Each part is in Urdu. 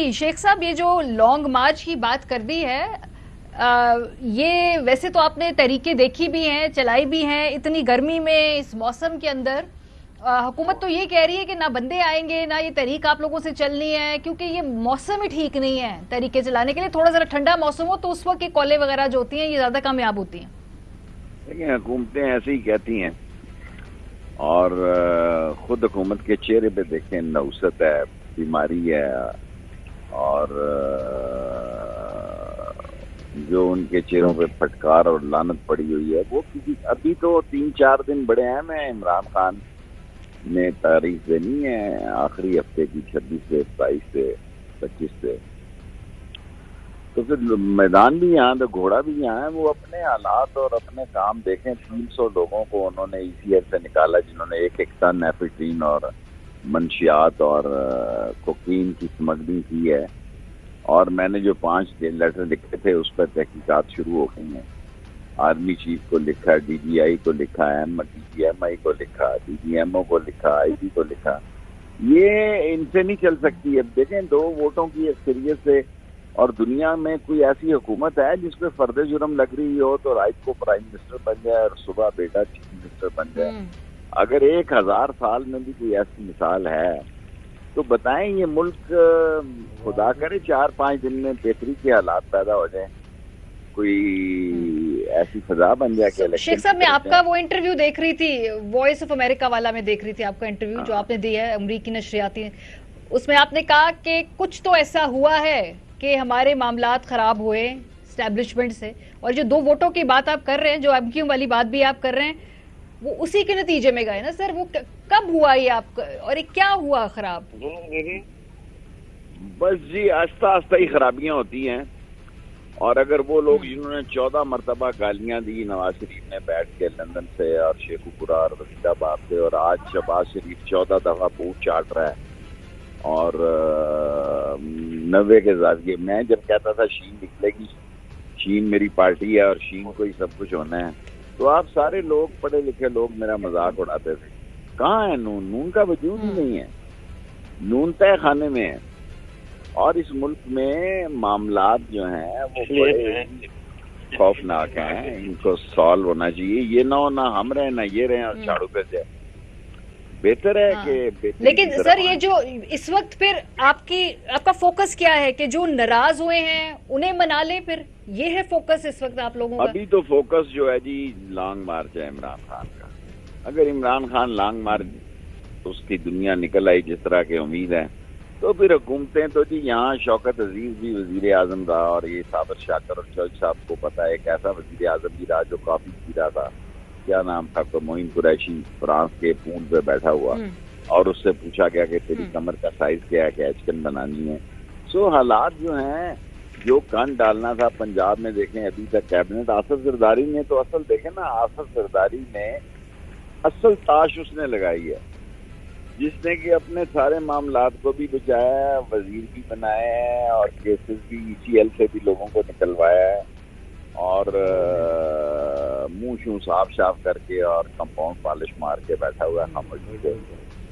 جی شیخ صاحب، یہ جو لانگ مارچ کی بات کر دی ہے، یہ ویسے تو آپ نے تحریکیں دیکھی بھی ہیں، چلائی بھی ہیں، اتنی گرمی میں اس موسم کے اندر حکومت تو یہ کہہ رہی ہے کہ نہ بندے آئیں گے نہ یہ تحریک آپ لوگوں سے چلنی ہے، کیونکہ یہ موسم ہی ٹھیک نہیں ہے تحریکیں چلانے کے لیے. تھوڑا ذرا ٹھنڈا موسم ہو تو اس وقت یہ کالیں وغیرہ جو ہوتی ہیں یہ زیادہ کامیاب ہوتی ہیں. لیکن حکومتیں ایسے ہی کہتی ہیں، اور خود حکومت کے چہرے پہ دیکھیں، نوست ہے، بیماری ہے، اور جو ان کے چہروں پہ پھٹکار اور لعنت پڑی ہوئی ہے وہ ابھی تو 3-4 دن بڑے اہم ہیں. عمران خان نے تاریخ دینی ہے آخری ہفتے کی، 26 سے 27 سے 25 سے، تو پھر میدان بھی یہاں تو گھوڑا بھی یہاں ہے. وہ اپنے حالات اور اپنے کام دیکھیں. 300 لوگوں کو انہوں نے ECL سے نکالا جنہوں نے 1 ٹن ایفیٹرین اور منشیات اور کوکین کی سمگلنگ کی ہے، اور میں نے جو 5 لیٹر لکھے تھے اس پر تحقیقات شروع ہو گئی ہیں. آرمی چیف کو لکھا، DGI کو لکھا، DGMI کو لکھا، DGMO کو لکھا، IG کو لکھا. یہ ان سے نہیں چل سکتی. اب دیکھیں 2 ووٹوں کی اکثریت سے، اور دنیا میں کوئی ایسی حکومت ہے جس پہ فرد جرم لگ رہی ہو تو رات کو پرائم منسٹر بن جائے اور صبح بیٹا چیف منسٹر بن جائے؟ اگر 1000 سال میں بھی کوئی ایسی مثال ہے تو بتائیں. یہ ملک خدا کرے 4-5 دن میں بہتری کے حالات پیدا ہو جائیں، کوئی ایسی فضا بن جائے کہ شیخ صاحب، میں آپ کا وہ انٹرویو دیکھ رہی تھی، وائس آف امریکہ والا میں دیکھ رہی تھی آپ کا انٹرویو جو آپ نے دیا ہے امریکی نشریاتی، اس میں آپ نے کہا کہ کچھ تو ایسا ہوا ہے کہ ہمارے معاملات خراب ہوئے اسٹیبلشمنٹ سے، اور جو 2 ووٹوں کی بات آپ کر رہے ہیں، جو MQ والی بات بھی آپ کر رہے ہیں، وہ اسی کے نتیجے میں گئے نا سر. وہ کب ہوا یہ آپ کا، اور یہ کیا ہوا خراب؟ بس جی آہستہ آہستہ ہی خرابیاں ہوتی ہیں. اور اگر وہ لوگ جنہوں نے 14 مرتبہ گالیاں دی نواز شریف نے بیٹھ کے لندن سے اور شیخو پورہ اور وزیر آباد سے، اور آج شہباز شریف 14 دفعہ بوٹ چاٹ رہا ہے اور 90 کے زاویے، میں جب کہتا تھا شین نکلے گی، شین میری پارٹی ہے اور شین کو ہی سب کچھ ہونا ہے، تو آپ سارے لوگ پڑھے لکھے لوگ میرا مذاق اڑاتے تھے. کہاں ہے نون کا وجود ہی نہیں ہے. نون تہ خانے میں ہے. اور اس ملک میں معاملات جو ہیں وہ بڑے خوفناک ہیں. ان کو سالو ہونا چاہیے. یہ نہ ہو نہ ہم رہیں نہ یہ رہیں اور جھاڑو پہ جائے. بہتر ہے کہ لیکن سر یہ جو اس وقت پھر آپ کا فوکس کیا ہے کہ جو ناراض ہوئے ہیں انہیں منا لیں، پھر یہ ہے فوکس اس وقت آپ لوگوں کا؟ ابھی تو فوکس جو ہے جی لانگ مارچ ہے عمران خان کا. اگر عمران خان لانگ مارچ اس کی دنیا نکل آئی جس طرح کی امید ہے، تو پھر حکومتیں تو جی یہاں شوکت عزیز بھی وزیر اعظم رہا، اور یہ صابر شاکر اور جج صاحب کو پتا ہے ایک ایسا وزیر اعظم بھی رہا جو کافی پیرا تھا، کیا نام تھا تو معین قریشی، فرانس کے پول پہ بیٹھا ہوا، اور اس سے پوچھا گیا کہ تیری کمر کا سائز کیا ہے کہ ایچکن بنانی ہے. سو حالات جو ہیں، جو کان ڈالنا تھا پنجاب میں دیکھیں ابھی تک کیبنٹ آصف زرداری نے تو اصل دیکھیں نا، آصف زرداری نے اصل تاش اس نے لگائی ہے، جس نے کہ اپنے سارے معاملات کو بھی بچایا ہے، وزیر بھی بنایا ہے، اور کیسز بھی ECL سے بھی لوگوں کو نکلوایا ہے، اور منہ شوں صاف شاف کر کے اور کمپاؤنڈ پالش مار کے بیٹھا ہوا ہے خاموشی سے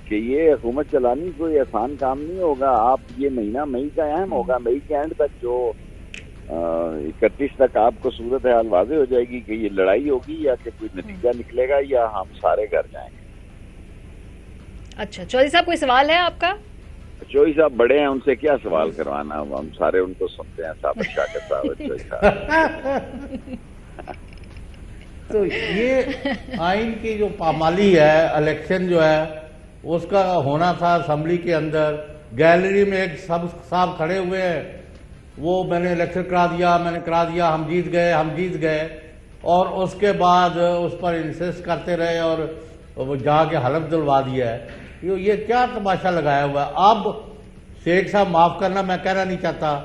کہ یہ حکومت چلانی کوئی آسان کام نہیں ہوگا. آپ یہ مہینہ مئی کا اہم ہوگا. مئی کے اینڈ تک جو 31 تک آپ کو صورتحال واضح ہو جائے گی کہ یہ لڑائی ہوگی یا کہ کوئی نتیجہ نکلے گا یا ہم سارے گھر جائیں گے. اچھا چودھری صاحب کوئی سوال ہے آپ کا؟ چودھری صاحب بڑے ہیں، ان سے کیا سوال کروانا، ہم سارے ان کو سنتے ہیں. صابر شاکر صاحب، چودھری صاحب تو یہ آئین کی جو پامالی ہے، الیکشن جو ہے اس کا ہونا تھا اسمبلی کے اندر، گیلری میں ایک صاحب کھڑے ہوئے ہیں، وہ میں نے الیکشن کرا دیا، ہم جیت گئے، اور اس کے بعد اس پر انسسٹ کرتے رہے اور وہ جا کے حلف دلوا دیا ہے. یہ کیا تماشا لگایا ہوا ہے؟ اب شیخ صاحب معاف کرنا، میں کہنا نہیں چاہتا،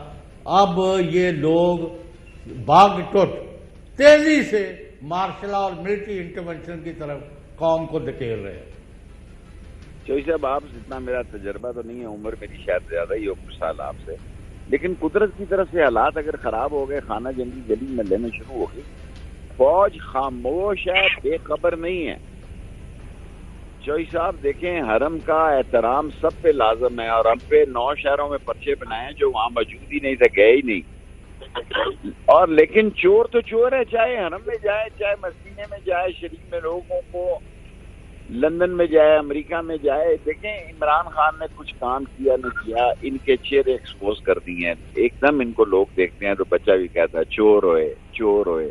اب یہ لوگ بھاگ ٹوٹ تیزی سے مارشل لا اور ملٹری انٹرونشن کی طرف قوم کو دھکیل رہے ہیں. چودھری صاحب آپ اتنا میرا تجربہ تو نہیں ہے، عمر میری شاید زیادہ ہی ہو کچھ سال آپ سے، لیکن قدرت کی طرف سے حالات اگر خراب ہو گئے، خانہ جنگی گلی میں لینے شروع ہو گئی، فوج خاموش ہے، بے خبر نہیں ہے. چوئی صاحب دیکھیں، حرم کا احترام سب پہ لازم ہے، اور ہم پہ 9 شہروں میں پرچے بنائے ہیں جو وہاں موجود ہی نہیں تھے، گئے ہی نہیں، اور لیکن چور تو چور ہے، چاہے حرم میں جائے، چاہے مدینے میں جائے، شریف میں لوگوں کو لندن میں جائے، امریکہ میں جائے۔ دیکھیں عمران خان نے کچھ کام کیا نہیں کیا، ان کے چہرے ایکسپوز کر دیے ہیں، ایک دم ان کو لوگ دیکھتے ہیں تو بچہ بھی کہتا ہے چور ہوئے چور ہوئے۔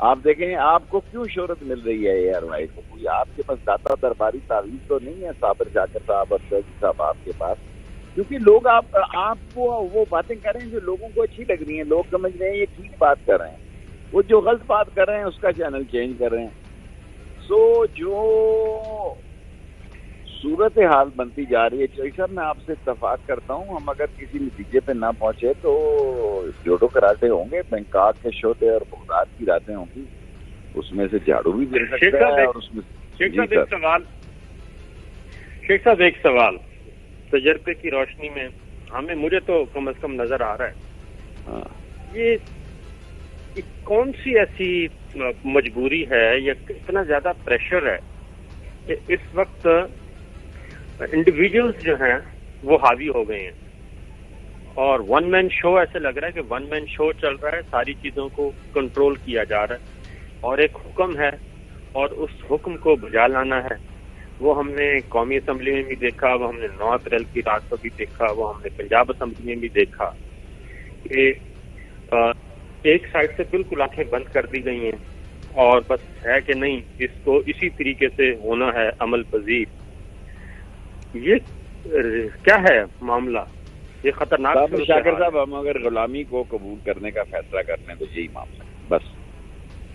آپ دیکھیں آپ کو کیوں شہرت مل رہی ہے اے آر وائی کو؟ کوئی آپ کے پاس داتا درباری تعویذ تو نہیں ہے صابر شاکر صاحب اور شہزی صاحب آپ کے پاس؟ کیونکہ لوگ آپ کو وہ باتیں کر رہے ہیں جو لوگوں کو اچھی لگ رہی ہیں، لوگ سمجھ رہے ہیں یہ ٹھیک بات کر رہے ہیں، وہ جو غلط بات کر رہے ہیں اس کا چینل چینج کر رہے ہیں۔ سو جو صورت حال بنتی جا رہی ہے، چوئی صاحب میں آپ سے اتفاق کرتا ہوں، ہم اگر کسی نتیجے پہ نہ پہنچے تو جوڈو کراٹے ہوں گے، بینکاک کے شعبے اور بغداد کی راتیں ہوں گی، اس میں سے جھاڑو بھی دے سکتا ہے، اور اس میں شیخ صاحب ایک سوال تجربے کی روشنی میں مجھے تو کم از کم نظر آ رہا ہے، یہ کون سی ایسی مجبوری ہے یا کتنا زیادہ پریشر ہے کہ اس وقت انڈیویجولز جو ہیں وہ حاوی ہو گئے ہیں، اور ون مین شو ایسے لگ رہا ہے کہ ون مین شو چل رہا ہے، ساری چیزوں کو کنٹرول کیا جا رہا ہے، اور ایک حکم ہے اور اس حکم کو بجا لانا ہے۔ وہ ہم نے قومی اسمبلی میں بھی دیکھا، وہ ہم نے 9 اپریل کی رات کو بھی دیکھا، وہ ہم نے پنجاب اسمبلی میں بھی دیکھا کہ ایک سائڈ سے بالکل آنکھیں بند کر دی گئی ہیں، اور بس ہے کہ نہیں اس کو اسی طریقے سے ہونا ہے عمل پذیر۔ یہ کیا ہے معاملہ؟ یہ خطرناک شاکر صاحب، ہم اگر غلامی کو قبول کرنے کا فیصلہ کرتے ہیں تو یہی معاملہ ہے بس۔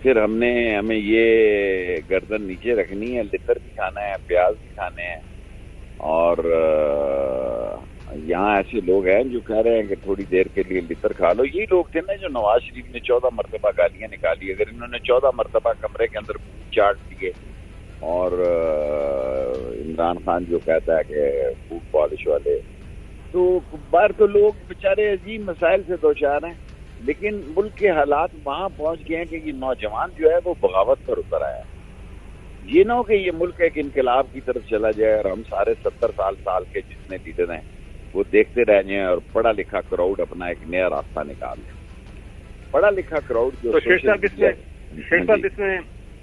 پھر ہمیں یہ گردن نیچے رکھنی ہے، لتر بھی کھانا ہے، پیاز بھی کھانے ہیں، اور یہاں ایسے لوگ ہیں جو کہہ رہے ہیں کہ تھوڑی دیر کے لیے لتر کھا لو۔ یہی لوگ تھے نا جو نواز شریف نے 14 مرتبہ گالیاں نکالی، اگر انہوں نے 14 مرتبہ کمرے کے اندر چاٹ دیے، اور عمران خان جو کہتا ہے کہ فوڈ پالش والے، تو باہر تو لوگ بیچارے عجیب مسائل سے دوچار ہیں، لیکن ملک کے حالات وہاں پہنچ گئے ہیں کہ یہ نوجوان جو ہے وہ بغاوت پر اتر آیا ہے۔ یہ نہ ہو کہ یہ ملک ایک انقلاب کی طرف چلا جائے اور ہم سارے 70 سال کے جتنے لیڈر ہیں وہ دیکھتے رہ جائیں، اور پڑھا لکھا کراؤڈ اپنا ایک نیا راستہ نکال لیں۔ پڑھا لکھا کراؤڈ جو شیخ صاحب اس میں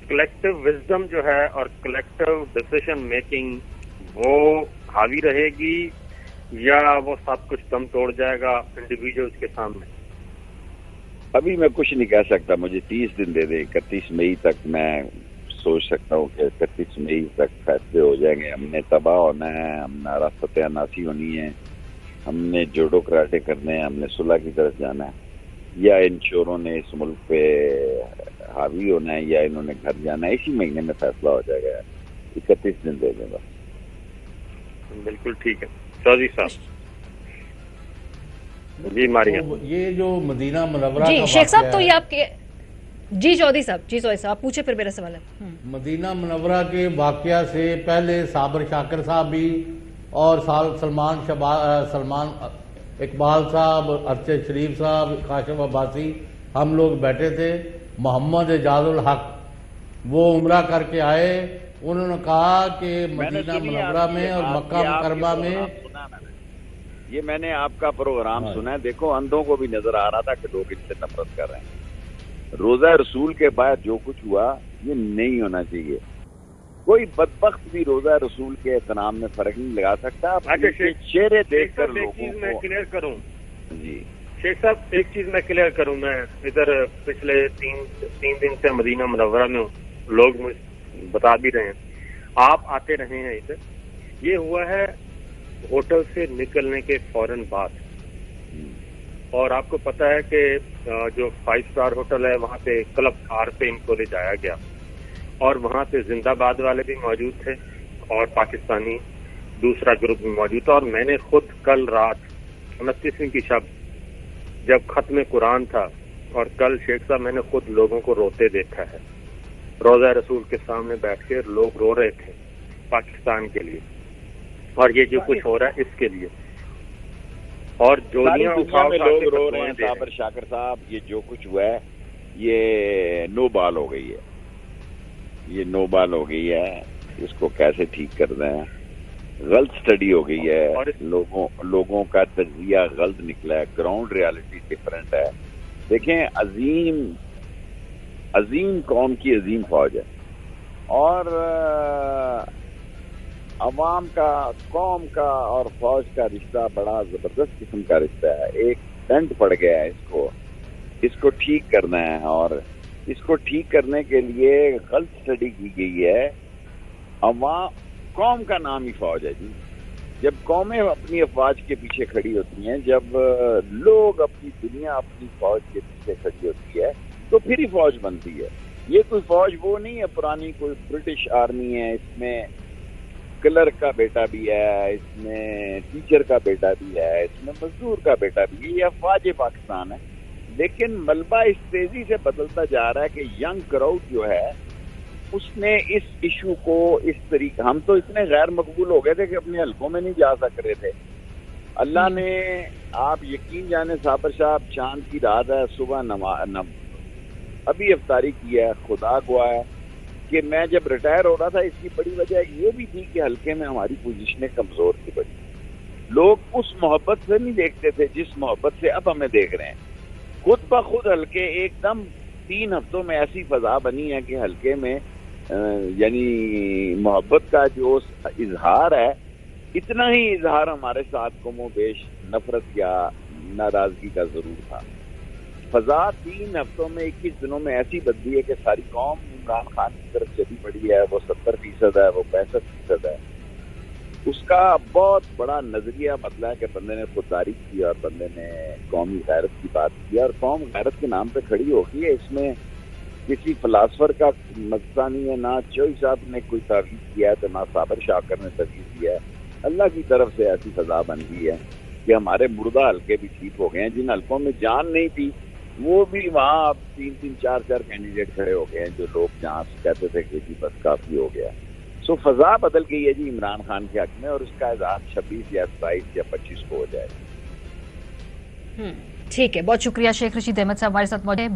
کلیکٹیو وزڈم جو ہے اور کلیکٹیو ڈیسیشن میکنگ وہ حاوی رہے گی، یا وہ سب کچھ دم توڑ جائے گا انڈیویجولز کے سامنے؟ ابھی میں کچھ نہیں کہہ سکتا، مجھے 30 دن دے دیں، 31 مئی تک میں سوچ سکتا ہوں کہ 31 مئی تک فیصلے ہو جائیں گے۔ ہم نے تباہ ہونا ہے، ہم نے فتح ناسی ہونی ہے، ہم نے جوڈو کراٹے کرنے ہیں، ہم نے صلح کی طرف جانا ہے، یا ان چوروں نے اس ملک پہ حاوی ہونا ہے، یا انہوں نے گھر جانا ہے۔ اسی مہینے میں فیصلہ ہو جائے گا، 31 دن دے دیں بس۔ بالکل ٹھیک ہے چودھری صاحب جی ماریہ، یہ جو مدینہ منورہ جی شیخ صاحب تو یہ آپ کے جی چودھری صاحب آپ پوچھے، پھر میرا سوال ہے۔ مدینہ منورہ کے واقعہ سے پہلے صابر شاکر صاحب بھی اور سلمان اقبال صاحب، ارشد شریف صاحب، کاشف عباسی، ہم لوگ بیٹھے تھے۔ محمد اعجاز الحق وہ عمرہ کر کے آئے، انہوں نے کہا کہ مدینہ منورہ میں اور مکہ مکرمہ میں یہ میں نے آپ کا پروگرام سنا ہے، دیکھو اندھوں کو بھی نظر آ رہا تھا کہ لوگ ان سے نفرت کر رہے ہیں۔ روزہ رسول کے بعد جو کچھ ہوا یہ نہیں ہونا چاہیے۔ کوئی بدبخت بھی روزہ رسول کے احترام میں فرق نہیں لگا سکتا۔ چہرے دیکھ کر لوگوں میں کلیئر کروں جی شیخ صاحب، ایک چیز میں کلیئر کروں، میں ادھر پچھلے تین دن سے مدینہ منورہ میں ہوں، لوگ مجھے بتا بھی رہے ہیں، آپ آتے رہے ہیں ادھر۔ یہ ہوا ہے ہوٹل سے نکلنے کے فوراً بعد، اور آپ کو پتا ہے کہ جو 5 اسٹار ہوٹل ہے وہاں پہ کلب کار پہ ان کو لے جایا گیا، اور وہاں پہ زندہ باد والے بھی موجود تھے اور پاکستانی دوسرا گروپ بھی موجود تھا، اور میں نے خود کل رات 29ویں کی شب جب ختم قرآن تھا، اور کل شیخ صاحب میں نے خود لوگوں کو روتے دیکھا ہے، روزہ رسول کے سامنے بیٹھ کے لوگ رو رہے تھے پاکستان کے لیے، اور یہ جو کچھ ہو رہا ہے اس کے لیے، اور جو لوگ رو رہے ہیں صابر شاکر صاحب، یہ جو کچھ ہوا ہے یہ نو بال ہو گئی ہے، یہ نو بال ہو گئی ہے۔ اس کو کیسے ٹھیک کرنا ہے. غلط اسٹڈی ہو گئی ہے, لوگوں کا تجزیہ غلط نکلا ہے, گراؤنڈ ریالٹی ڈفرینٹ ہے. دیکھیں, عظیم قوم کی عظیم فوج ہے, اور عوام کا, قوم کا اور فوج کا رشتہ بڑا زبردست قسم کا رشتہ ہے. ایک ڈنٹ پڑ گیا ہے, اس کو ٹھیک کرنا ہے, اور اس کو ٹھیک کرنے کے لیے غلط اسٹڈی کی گئی ہے. قوم کا نام ہی فوج ہے جی. جب قومیں اپنی افواج کے پیچھے کھڑی ہوتی ہیں, جب لوگ اپنی دنیا اپنی فوج کے پیچھے کھڑی ہوتی ہے, تو پھر ہی فوج بنتی ہے. یہ کوئی فوج وہ نہیں ہے پرانی کوئی برٹش آرمی ہے, اس میں کلرک کا بیٹا بھی ہے, اس میں ٹیچر کا بیٹا بھی ہے, اس میں مزدور کا بیٹا بھی ہے. یہ افواج پاکستان ہے. لیکن ملبہ اس تیزی سے بدلتا جا رہا ہے کہ ینگ کراؤڈ جو ہے اس نے اس ایشو کو اس طریقے, ہم تو اتنے غیر مقبول ہو گئے تھے کہ اپنے حلقوں میں نہیں جا سک رہے تھے. اللہ نے, آپ یقین جانے صابر صاحب, چاند کی رات ہے, صبح ابھی افطاری کی ہے. خدا گواہ ہے کہ میں جب ریٹائر ہو رہا تھا, اس کی بڑی وجہ یہ بھی تھی کہ حلقے میں ہماری پوزیشنیں کمزور تھی بڑی. لوگ اس محبت سے نہیں دیکھتے تھے جس محبت سے اب ہمیں دیکھ رہے ہیں. خود بخود حلقے ایک دم 3 ہفتوں میں ایسی فضا بنی ہے کہ حلقے میں یعنی محبت کا جو اظہار ہے, اتنا ہی اظہار ہمارے ساتھ کم و بیش نفرت یا ناراضگی کا ضرور تھا. فضا 3 ہفتوں میں 21 دنوں میں ایسی بدلی ہے کہ ساری قوم عمران خان کی طرف چلی پڑی ہے. وہ 70% ہے, وہ 65% ہے. اس کا بہت بڑا نظریہ بدلا ہے کہ بندے نے خودداری کی اور بندے نے قومی غیرت کی بات کی, اور قوم غیرت کے نام پہ کھڑی ہو گئی ہے. اس میں کسی فلاسفر کا مسئلہ نہیں ہے, نہ چوئی صاحب نے کوئی تعویذ کیا ہے, تو نہ صابر شاکر نے تعویذ کیا ہے. اللہ کی طرف سے ایسی فضا بن گئی ہے کہ ہمارے مردہ حلقے بھی ٹھیک ہو گئے ہیں. جن حلقوں میں جان نہیں تھی وہ بھی وہاں اب 3-3, 4-4 کینڈیڈیٹ کھڑے ہو گئے ہیں, جو لوگ جہاں کہتے تھے کہ جی بس کافی ہو گیا. سو فضا بدل گئی ہے جی عمران خان کے حق میں, اور اس کا اظہار 26 یا 27 یا 25 کو ہو جائے گا. ٹھیک ہے, بہت شکریہ شیخ رشید احمد صاحب ہمارے ساتھ موجود ہیں.